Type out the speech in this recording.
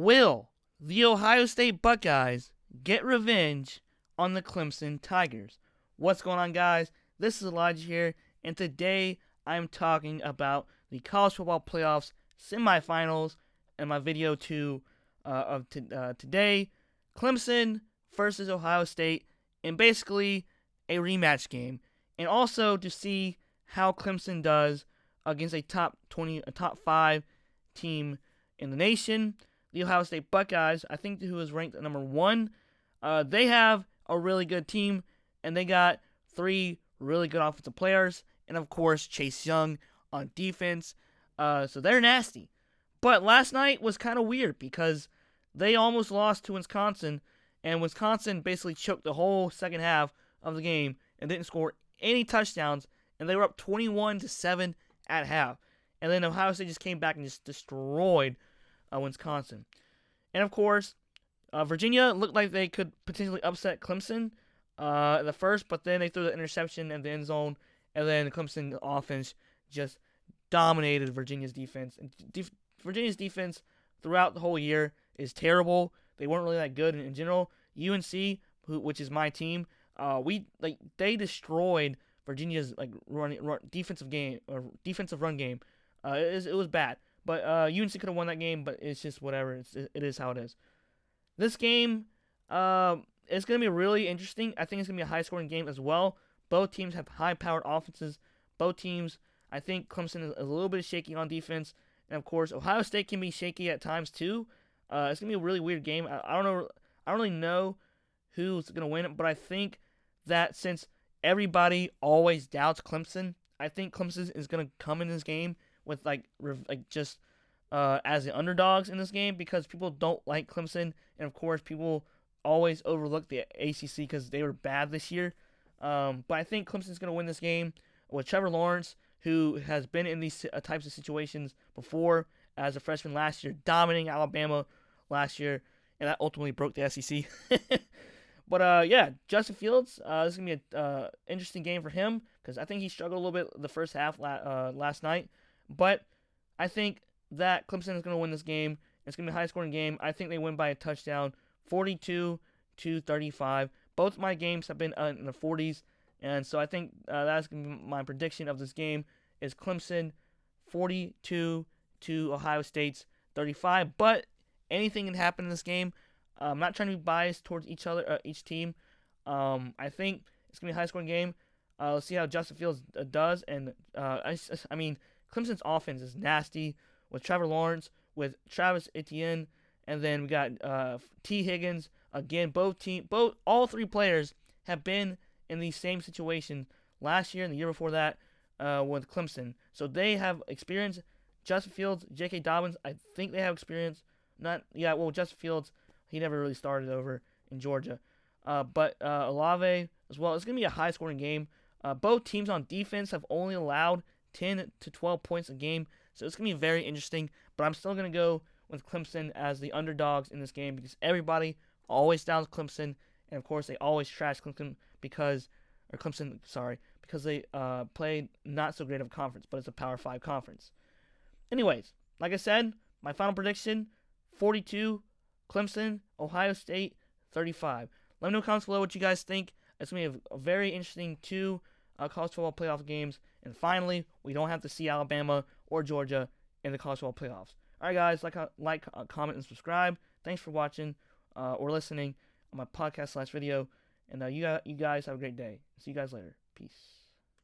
Will the Ohio State Buckeyes get revenge on the Clemson Tigers? What's going on, guys? This is Elijah here, and today I'm talking about the college football playoffs semifinals in my video today. Clemson versus Ohio State, and basically a rematch game, and also to see how Clemson does against a top 5 team in the nation. The Ohio State Buckeyes, I think, who is ranked at number 1. They have a really good team, and they got 3 really good offensive players, and of course Chase Young on defense. So they're nasty. But last night was kind of weird because they almost lost to Wisconsin, and Wisconsin basically choked the whole second half of the game and didn't score any touchdowns, and they were up 21-7 at half. And then Ohio State just came back and just destroyed Wisconsin. And of course, Virginia looked like they could potentially upset Clemson at the first, but then they threw the interception in the end zone, and then the Clemson offense just dominated Virginia's defense. And Virginia's defense throughout the whole year is terrible. They weren't really that good in general. UNC, which is my team, they destroyed Virginia's defensive run game. It was bad. But UNC could have won that game, but it's just whatever. It is how it is. This game, it's going to be really interesting. I think it's going to be a high-scoring game as well. Both teams have high-powered offenses. Both teams, I think Clemson is a little bit shaky on defense. And, of course, Ohio State can be shaky at times, too. It's going to be a really weird game. I don't know. I don't really know who's going to win it, but I think that since everybody always doubts Clemson, I think Clemson is going to come in this game with as the underdogs in this game, because people don't like Clemson, and of course people always overlook the ACC because they were bad this year. But I think Clemson's going to win this game with Trevor Lawrence, who has been in these types of situations before as a freshman last year, dominating Alabama last year, and that ultimately broke the SEC. But yeah, Justin Fields, this is going to be an interesting game for him because I think he struggled a little bit the first half last night. But I think that Clemson is going to win this game. It's going to be a high-scoring game. I think they win by a touchdown, 42-35. Both my games have been in the 40s, and so I think that's going to be my prediction of this game is Clemson 42 to Ohio State's 35. But anything can happen in this game. I'm not trying to be biased towards each team. I think it's going to be a high-scoring game. Let's see how Justin Fields does. And I mean, Clemson's offense is nasty with Trevor Lawrence, with Travis Etienne, and then we got T. Higgins. Again, all 3 players have been in the same situation last year and the year before that with Clemson. So they have experience. Justin Fields, J.K. Dobbins, I think they have experience. Justin Fields, he never really started over in Georgia. But Olave as well. It's going to be a high-scoring game. Both teams on defense have only allowed 10 to 12 points a game, so it's going to be very interesting, but I'm still going to go with Clemson as the underdogs in this game because everybody always downs Clemson, and of course they always trash Clemson because they played not so great of a conference, but it's a Power 5 conference. Anyways, like I said, my final prediction, 42, Clemson, Ohio State, 35. Let me know in the comments below what you guys think. It's going to be a very interesting 2 college football playoff games. And finally, we don't have to see Alabama or Georgia in the college football playoffs. All right, guys, like, comment, and subscribe. Thanks for watching or listening on my podcast/video. And you guys have a great day. See you guys later. Peace.